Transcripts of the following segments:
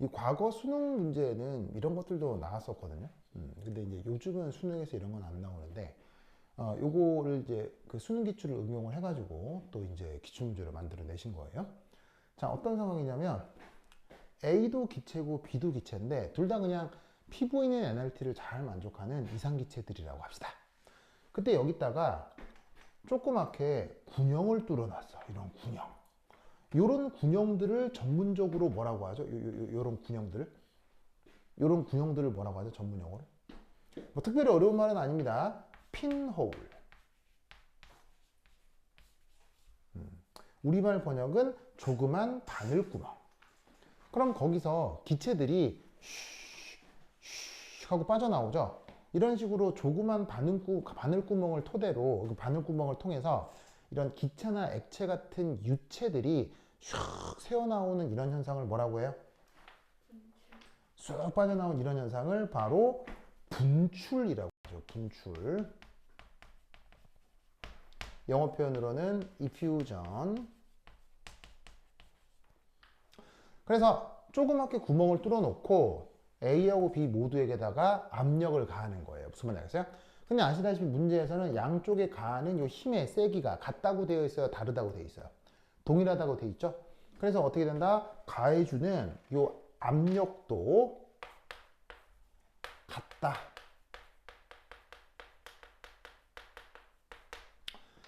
이 과거 수능 문제는 이런 것들도 나왔었거든요. 근데 이제 요즘은 수능에서 이런 건 안 나오는데, 요거를 이제 그 수능 기출을 응용을 해가지고 또 이제 기출문제를 만들어 내신 거예요. 자, 어떤 상황이냐면, A도 기체고 B도 기체인데, 둘 다 그냥 피부인의 NRT를 잘 만족하는 이상기체들이라고 합시다. 그때 여기다가 조그맣게 군형을 뚫어놨어. 이런 군형. 요런 군형들을 전문적으로 뭐라고 하죠? 요런 군형들. 요런 군형들을 뭐라고 하죠? 전문용어로. 뭐 특별히 어려운 말은 아닙니다. 핀홀. 우리말 번역은 조그만 바늘구멍. 그럼 거기서 기체들이 슉 하고 빠져나오죠. 이런 식으로 조그만 바늘구멍을 토대로 그 바늘구멍을 통해서 이런 기체나 액체 같은 유체들이 슉 새어나오는 이런 현상을 뭐라고 해요? 쑥 빠져나온 이런 현상을 바로 분출이라고 하죠. 분출. 영어 표현으로는 effusion. 그래서 조그맣게 구멍을 뚫어놓고 A하고 B 모두에게다가 압력을 가하는 거예요. 무슨 말인지 알겠어요? 근데 아시다시피 문제에서는 양쪽에 가하는 요 힘의 세기가 같다고 되어 있어요? 다르다고 되어 있어요? 동일하다고 되어 있죠? 그래서 어떻게 된다? 가해주는 요 압력도 같다.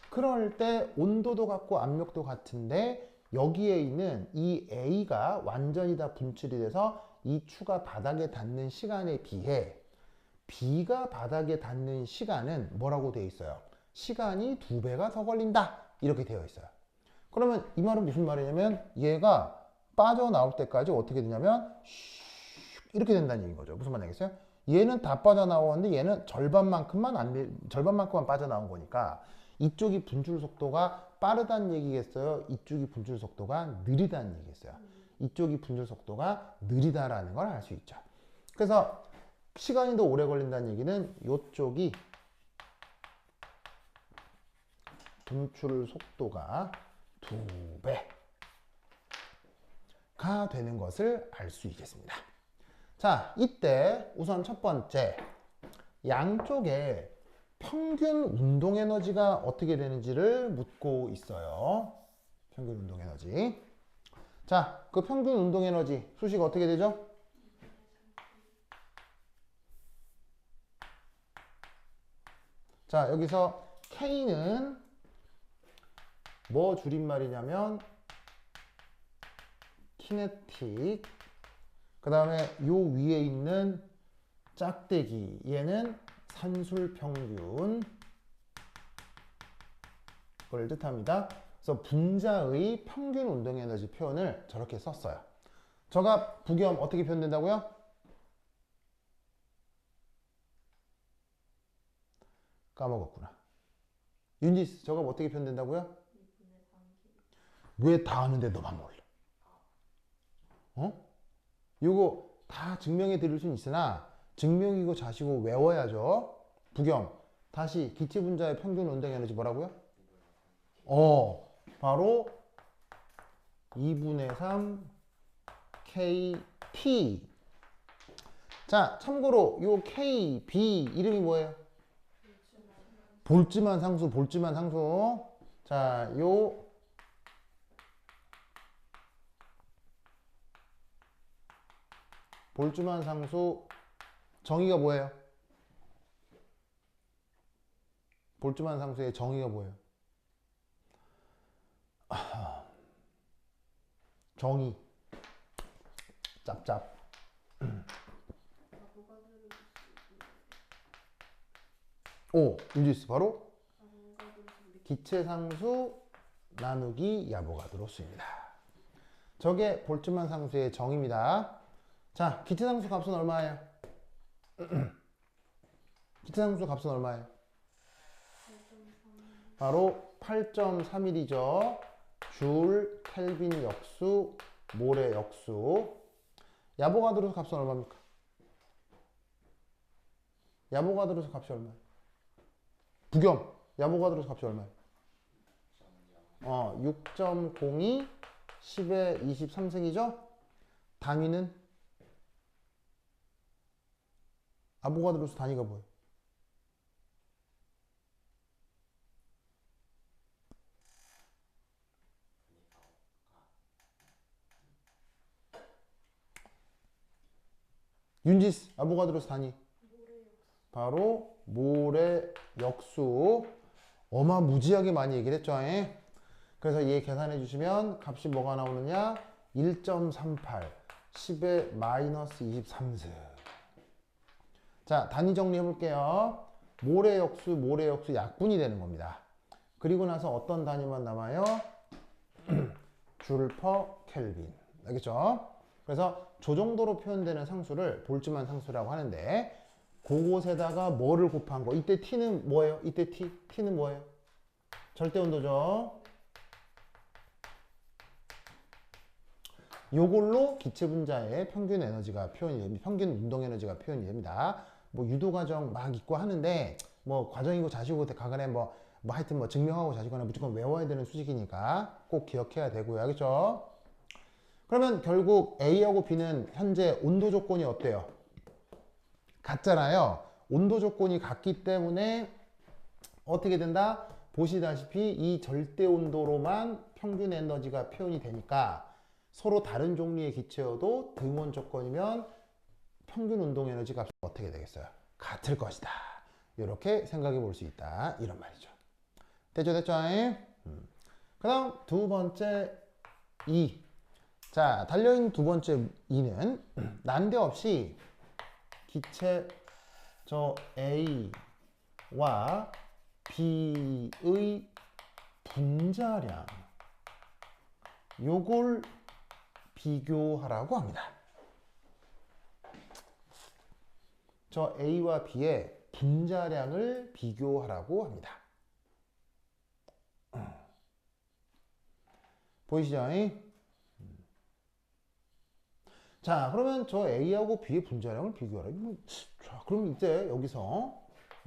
그럴 때 온도도 같고 압력도 같은데 여기에 있는 이 A가 완전히 다 분출이 돼서 이 추가 바닥에 닿는 시간에 비해 B가 바닥에 닿는 시간은 뭐라고 되어 있어요? 시간이 2배가 더 걸린다. 이렇게 되어 있어요. 그러면 이 말은 무슨 말이냐면 얘가 빠져나올 때까지 어떻게 되냐면 이렇게 된다는 얘기인 거죠. 무슨 말인지 알겠어요? 얘는 다 빠져나오는데 얘는 절반만큼만 빠져나온 거니까 이쪽이 분출 속도가 빠르다는 얘기겠어요? 이쪽이 분출 속도가 느리다는 얘기겠어요? 이쪽이 분출 속도가 느리다라는 걸 알 수 있죠. 그래서 시간이 더 오래 걸린다는 얘기는 이쪽이 분출 속도가 2배가 되는 것을 알 수 있겠습니다. 자, 이때 우선 첫 번째 양쪽에 평균 운동 에너지가 어떻게 되는지를 묻고 있어요. 평균 운동 에너지. 자, 그 평균 운동 에너지 수식 어떻게 되죠? 자, 여기서 K는 뭐 줄임말이냐면 키네틱. 그 다음에 요 위에 있는 짝대기 얘는 산술평균 을 뜻합니다. 그래서 분자의 평균 운동에너지 표현을 저렇게 썼어요. 저가 부겸 어떻게 표현된다고요? 까먹었구나. 윤지스 저가 어떻게 표현된다고요? 왜 다 아는데 너만 몰라? 어? 요거 다 증명해 드릴 수는 있으나 증명이고 자시고 외워야죠. 부겸 다시 기체 분자의 평균 운동 에너지 뭐라고요? 바로 2분의 3 KT. 자, 참고로 요 K, B 이름이 뭐예요? 볼츠만 상수, 볼츠만 상수. 자, 요 볼츠만 상수 정의가 뭐예요? 볼츠만 상수의 정의가 뭐예요? 정의 짭짭. 오, 윤지스 바로 기체 상수 나누기 야보가드로 수입니다. 저게 볼츠만 상수의 정의입니다. 자, 기체 상수 값은 얼마예요? 기체 상수 값은 얼마예요? 바로 8.31이죠. 줄, 켈빈 역수, 모레 역수. 야보가드로 값은 얼마입니까? 야보가드로 값이 얼마예요? 부겸, 야보가드로 값이 얼마예요? 6.02 10의 23승이죠? 단위는 아보가드로스 단위가 뭐예요? 윤지스 아보가드로스 단위 바로 몰의 역수. 어마무지하게 많이 얘기를 했죠. 그래서 얘 계산해 주시면 값이 뭐가 나오느냐? 1.38 10의 마이너스 23스. 자, 단위 정리해 볼게요. 몰의 역수 약분이 되는 겁니다. 그리고 나서 어떤 단위만 남아요? 줄 퍼 켈빈. 알겠죠? 그래서 저 정도로 표현되는 상수를 볼츠만 상수라고 하는데, 그곳에다가 뭐를 곱한 거? 이때 t는 뭐예요? 이때 t는 뭐예요? 절대 온도죠. 요걸로 기체 분자의 평균 에너지가 표현이 됩니다. 평균 운동 에너지가 표현이 됩니다. 뭐 유도 과정 막 있고 하는데, 뭐 과정이고 자시고 가간에 뭐 하여튼 뭐 증명하고 자시거나 무조건 외워야 되는 수식이니까 꼭 기억해야 되고요. 알겠죠? 그러면 결국 A하고 B는 현재 온도 조건이 어때요? 같잖아요. 온도 조건이 같기 때문에 어떻게 된다? 보시다시피 이 절대 온도로만 평균 에너지가 표현이 되니까 서로 다른 종류의 기체여도 등원 조건이면 평균 운동 에너지 값이 어떻게 되겠어요? 같을 것이다. 이렇게 생각해 볼 수 있다. 이런 말이죠. 됐죠? 그 다음 두 번째 2. 자, 달려있는 두 번째 2는 난데없이 기체 저 A와 B의 분자량 요걸 비교하라고 합니다. 저 A와 B의 분자량을 비교하라고 합니다. 보이시죠? 자, 그러면 저 A하고 B의 분자량을 비교하라. 자, 그럼 이제 여기서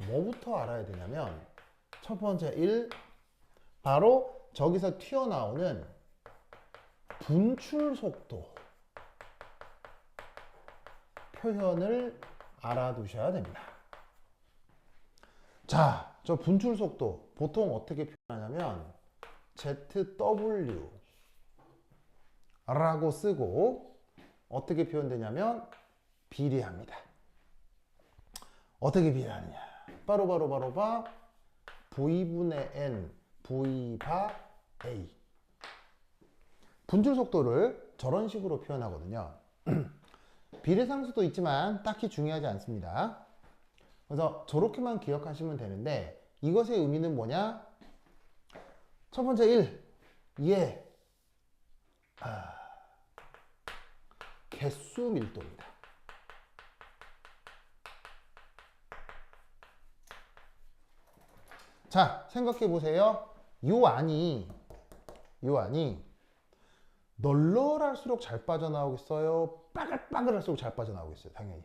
뭐부터 알아야 되냐면, 첫 번째 1, 바로 저기서 튀어나오는 분출 속도 표현을 알아두셔야 됩니다. 자, 저 분출 속도 보통 어떻게 표현하냐면 ZW 라고 쓰고 어떻게 표현되냐면 비례합니다. 어떻게 비례하느냐? 바로 V분의 N V 바 A. 분출 속도를 저런 식으로 표현하거든요. 비례상수도 있지만 딱히 중요하지 않습니다. 그래서 저렇게만 기억하시면 되는데, 이것의 의미는 뭐냐? 첫 번째 1, 얘 개수 밀도입니다. 자, 생각해 보세요. 요 안이 널널할수록 잘 빠져나오겠어요? 빠글빠글할수록 잘 빠져나오겠어요? 당연히.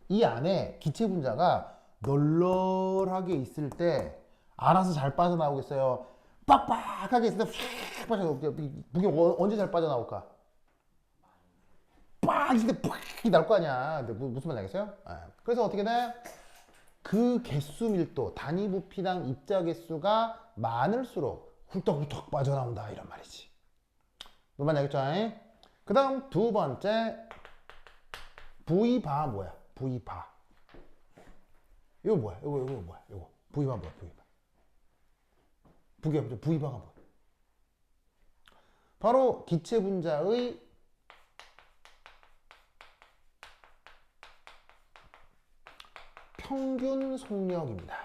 이 안에 기체 분자가 널널하게 있을 때 알아서 잘 빠져나오겠어요? 빡빡하게 있을 때 휙 빠져나오겠어요? 무게 언제 잘 빠져나올까? 빡 있을 때 팍 나올 거 아니야. 근데 무슨 말 알겠어요? 그래서 어떻게 돼? 그 개수 밀도, 단위 부피당 입자 개수가 많을수록 훌떡훌떡 빠져나온다, 이런 말이지. 무슨 말 알겠죠? 그 다음 두 번째 V바 뭐야? V바. 이거 뭐야? 이거 뭐야? 이거 V바 뭐야? V바가 뭐야? 바로 기체 분자의 평균 속력입니다.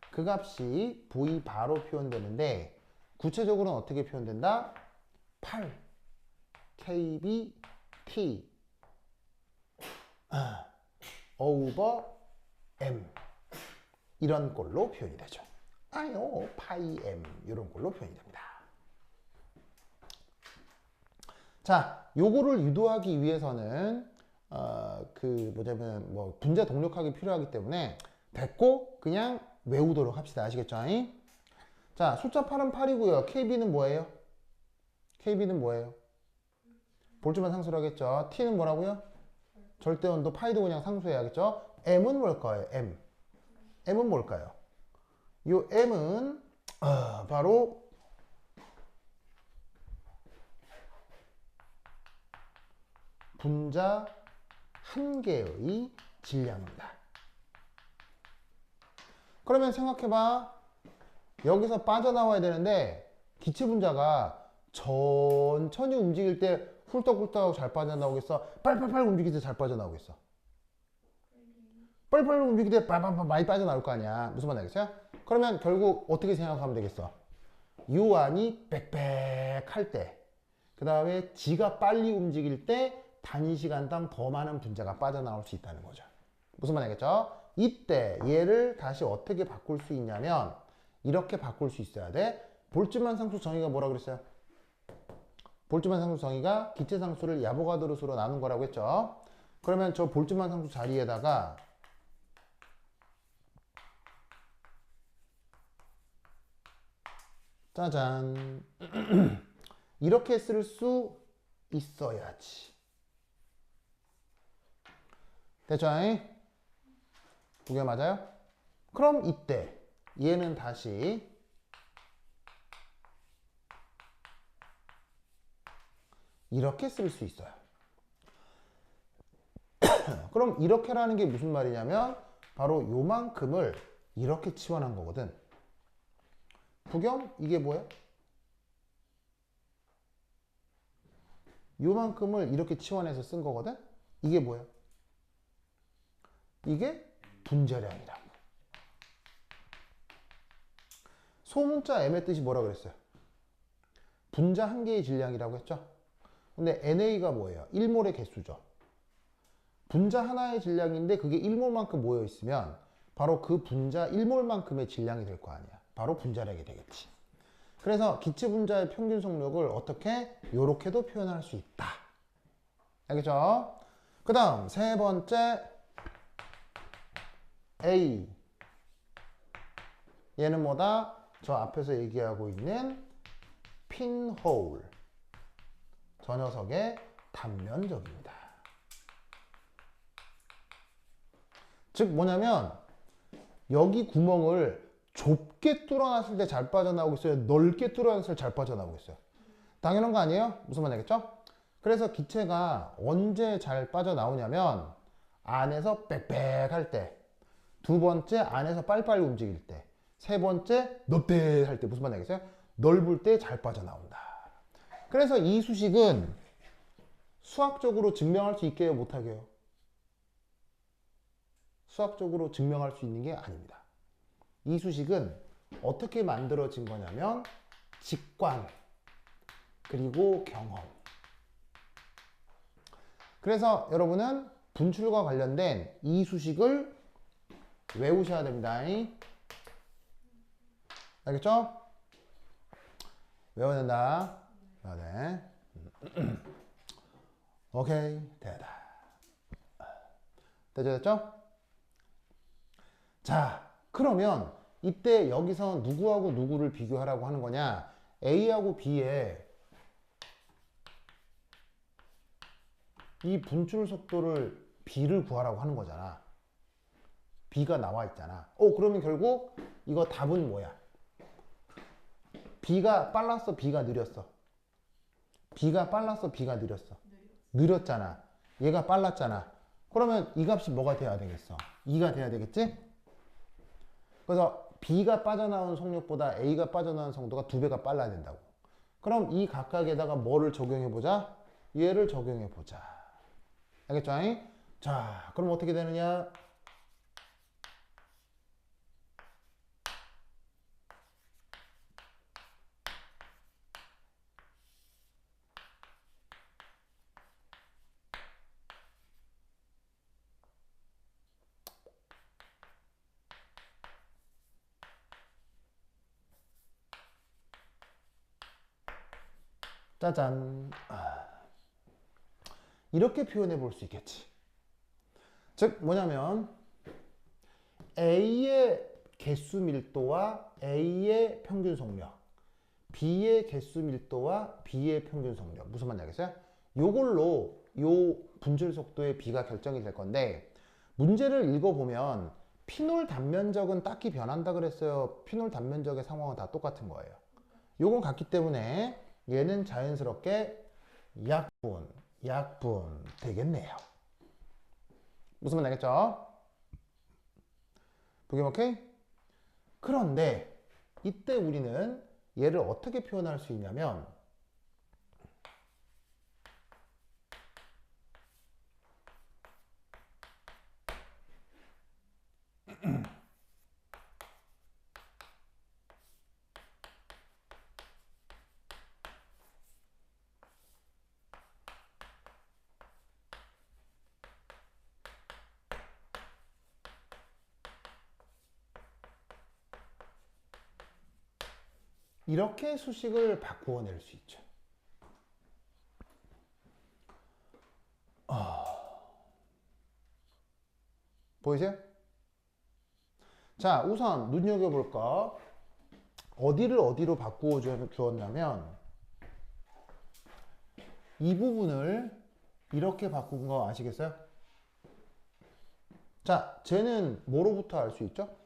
그 값이 V바로 표현되는데, 구체적으로는 어떻게 표현된다? 8 kBT over m 이런 꼴로 표현이 되죠. 아요 파이 m 이런 꼴로 표현이 됩니다. 자, 요거를 유도하기 위해서는 뭐냐면 분자 동력학이 필요하기 때문에 됐고 그냥 외우도록 합시다. 아시겠죠? 자, 숫자 8은 8이고요. KB는 뭐예요? KB는 뭐예요? 볼트만 상수로 하겠죠. T는 뭐라고요? 절대 온도 파이도 그냥 상수해야겠죠. M은 뭘까요? M은 뭘까요? 요 M은 바로 분자 한 개의 질량입니다. 그러면 생각해봐. 여기서 빠져나와야 되는데 기체 분자가 천천히 움직일 때 훌떡훌떡하고 잘 빠져나오겠어? 빨빨빨 움직일 때 잘 빠져나오겠어? 빨빨빨 움직일 때 빨빨빨 많이 빠져나올 거 아니야. 무슨 말 알겠어요? 그러면 결국 어떻게 생각하면 되겠어? 요 안이 빽빽할 때, 그 다음에 지가 빨리 움직일 때 단시간당 더 많은 분자가 빠져나올 수 있다는 거죠. 무슨 말 알겠죠? 이때 얘를 다시 어떻게 바꿀 수 있냐면 이렇게 바꿀 수 있어야 돼. 볼츠만 상수 정의가 뭐라 그랬어요? 볼츠만 상수 정의가 기체 상수를 야보가드로 수로 나눈 거라고 했죠. 그러면 저 볼츠만 상수 자리에다가 짜잔 이렇게 쓸 수 있어야지. 됐죠? 두 개 맞아요? 그럼 이때 얘는 다시 이렇게 쓸 수 있어요. 그럼 이렇게라는 게 무슨 말이냐면 바로 요만큼을 이렇게 치환한 거거든. 부겸 이게 뭐야? 요만큼을 이렇게 치환해서 쓴 거거든. 이게 뭐야? 이게 분자량이라고. 소문자 M의 뜻이 뭐라 그랬어요? 분자 한 개의 질량이라고 했죠. 근데 NA가 뭐예요? 1몰의 개수죠. 분자 하나의 질량인데 그게 1몰만큼 모여 있으면 바로 그 분자 1몰만큼의 질량이 될 거 아니야. 바로 분자량이 되겠지. 그래서 기체 분자의 평균 속력을 어떻게? 요렇게도 표현할 수 있다. 알겠죠? 그 다음 세 번째 A. 얘는 뭐다? 저 앞에서 얘기하고 있는 핀홀. 저 녀석의 단면적입니다. 즉 뭐냐면 여기 구멍을 좁게 뚫어놨을 때 잘 빠져나오겠어요? 넓게 뚫어놨을 때 잘 빠져나오겠어요? 당연한 거 아니에요? 무슨 말 알겠죠? 그래서 기체가 언제 잘 빠져나오냐면 안에서 빽빽할 때, 두 번째 안에서 빨리빨리 움직일 때, 세 번째 넓대할 때. 무슨 말 알겠어요? 넓을 때 잘 빠져나온다. 그래서 이 수식은 수학적으로 증명할 수 있게요? 못하게요? 수학적으로 증명할 수 있는 게 아닙니다. 이 수식은 어떻게 만들어진 거냐면 직관 그리고 경험. 그래서 여러분은 분출과 관련된 이 수식을 외우셔야 됩니다. 알겠죠? 외워야 된다. 네. 오케이, 됐다. 됐죠? 자, 그러면 이때 여기서 누구하고 누구를 비교하라고 하는 거냐? A하고 B에 이 분출 속도를 B를 구하라고 하는 거잖아. B가 나와 있잖아. 그러면 결국 이거 답은 뭐야? B가 빨랐어, B가 느렸어? B가 빨랐어, B가 느렸어? 느렸잖아. 얘가 빨랐잖아. 그러면 이 값이 뭐가 돼야 되겠어? 2가 돼야 되겠지? 그래서 B가 빠져나온 속력보다 A가 빠져나온 속도가 2배가 빨라야 된다고. 그럼 이 각각에다가 뭐를 적용해보자? 얘를 적용해보자. 알겠죠? 자, 그럼 어떻게 되느냐? 짜잔. 이렇게 표현해 볼 수 있겠지. 즉 뭐냐면 A의 개수 밀도와 A의 평균 속력, B의 개수 밀도와 B의 평균 속력. 무슨 말인지 알겠어요? 요걸로 요 분출 속도의 B가 결정이 될 건데 문제를 읽어보면 피놀 단면적은 딱히 변한다 그랬어요. 피놀 단면적의 상황은 다 똑같은 거예요. 요건 같기 때문에 얘는 자연스럽게 약분 되겠네요. 무슨 말 나겠죠? 보기 오케이? 그런데 이때 우리는 얘를 어떻게 표현할 수 있냐면 이렇게 수식을 바꾸어낼 수 있죠. 보이세요? 자, 우선 눈여겨볼 거 어디를 어디로 바꾸어 주었냐면 이 부분을 이렇게 바꾼 거 아시겠어요? 자, 쟤는 뭐로부터 알 수 있죠?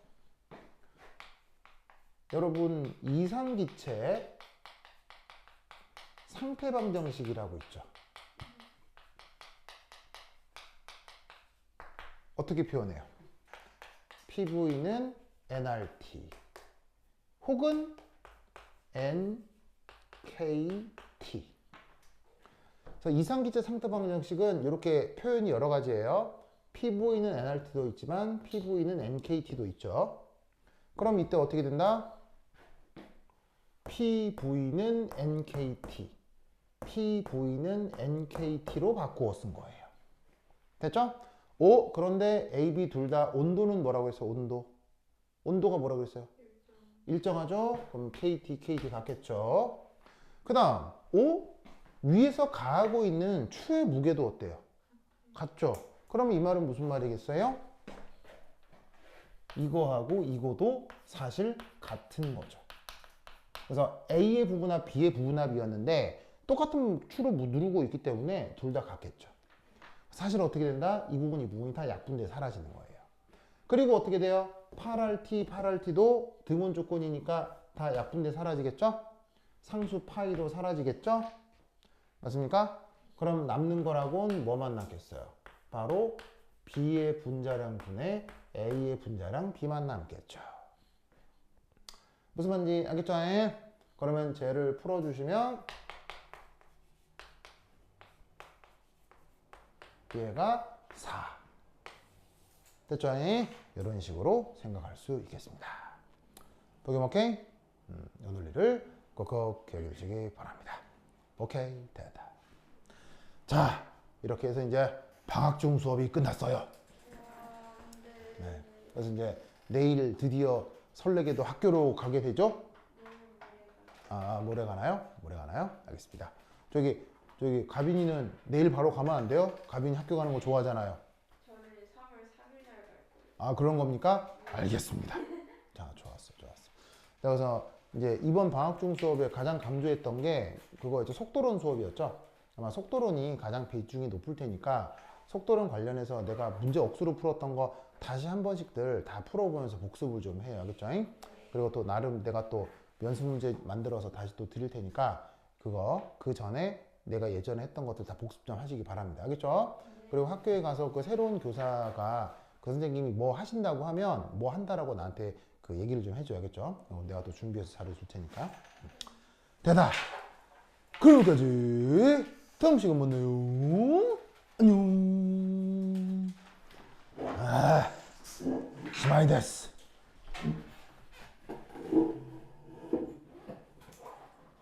여러분 이상기체 상태방정식이라고 있죠. 어떻게 표현해요? PV는 nRT 혹은 NKT. 그래서 이상기체 상태방정식은 이렇게 표현이 여러 가지예요. PV는 nRT도 있지만 PV는 NKT도 있죠. 그럼 이때 어떻게 된다? PV는 NKT, PV는 NKT로 바꾸어 쓴 거예요. 됐죠? 그런데 A, B 둘 다 온도는 뭐라고 했어요? 온도가 뭐라고 했어요? 일정하죠? 그럼 KT, KT 같겠죠? 그 다음 위에서 가하고 있는 추의 무게도 어때요? 같죠? 그럼 이 말은 무슨 말이겠어요? 이거하고 이거도 사실 같은 거죠. 그래서 A의 부분합, B의 부분합이었는데 똑같은 추로 누르고 있기 때문에 둘 다 같겠죠. 사실 어떻게 된다? 이 부분이 다 약분돼 사라지는 거예요. 그리고 어떻게 돼요? 8RT, 8RT도 등원 조건이니까 다 약분돼 사라지겠죠? 상수 파이도 사라지겠죠? 맞습니까? 그럼 남는 거라고는 뭐만 남겠어요? 바로 B의 분자량 분의 A의 분자량 B만 남겠죠. 무슨 말인지 알겠죠? 그러면 쟤를 풀어주시면 얘가 4. 됐죠? 이런 식으로 생각할 수 있겠습니다. 보기 오케이? 이 논리를 꼭꼭 기억해 주시기 바랍니다. 오케이, 됐다. 자, 이렇게 해서 이제 방학 중 수업이 끝났어요. 네. 그래서 이제 내일 드디어 설레게도 학교로 가게 되죠? 모레 가나요? 모레 가나요? 알겠습니다. 저기 가빈이는 내일 바로 가면 안 돼요? 가빈이 학교 가는 거 좋아하잖아요. 저는 3월 3일 날 갈 거예요. 그런 겁니까? 알겠습니다. 자, 좋았어. 그래서 이제 이번 방학 중 수업에 가장 강조했던 게 그거였죠. 속도론 수업이었죠. 아마 속도론이 가장 비중이 높을 테니까 속도론 관련해서 내가 문제 억수로 풀었던 거 다시 한 번씩들 다 풀어보면서 복습을 좀 해요. 알겠죠? 그리고 또 나름 내가 또 연습 문제 만들어서 다시 또 드릴 테니까 그 전에 내가 예전에 했던 것들 다 복습 좀 하시기 바랍니다. 알겠죠? 그리고 학교에 가서 그 새로운 교사가 그 선생님이 뭐 하신다고 하면 뭐 한다라고 나한테 그 얘기를 좀 해줘야겠죠? 내가 또 준비해서 자료 줄 테니까. 됐다. 그러기까지 다음 시간 만나요. 안녕. 시마이 데스.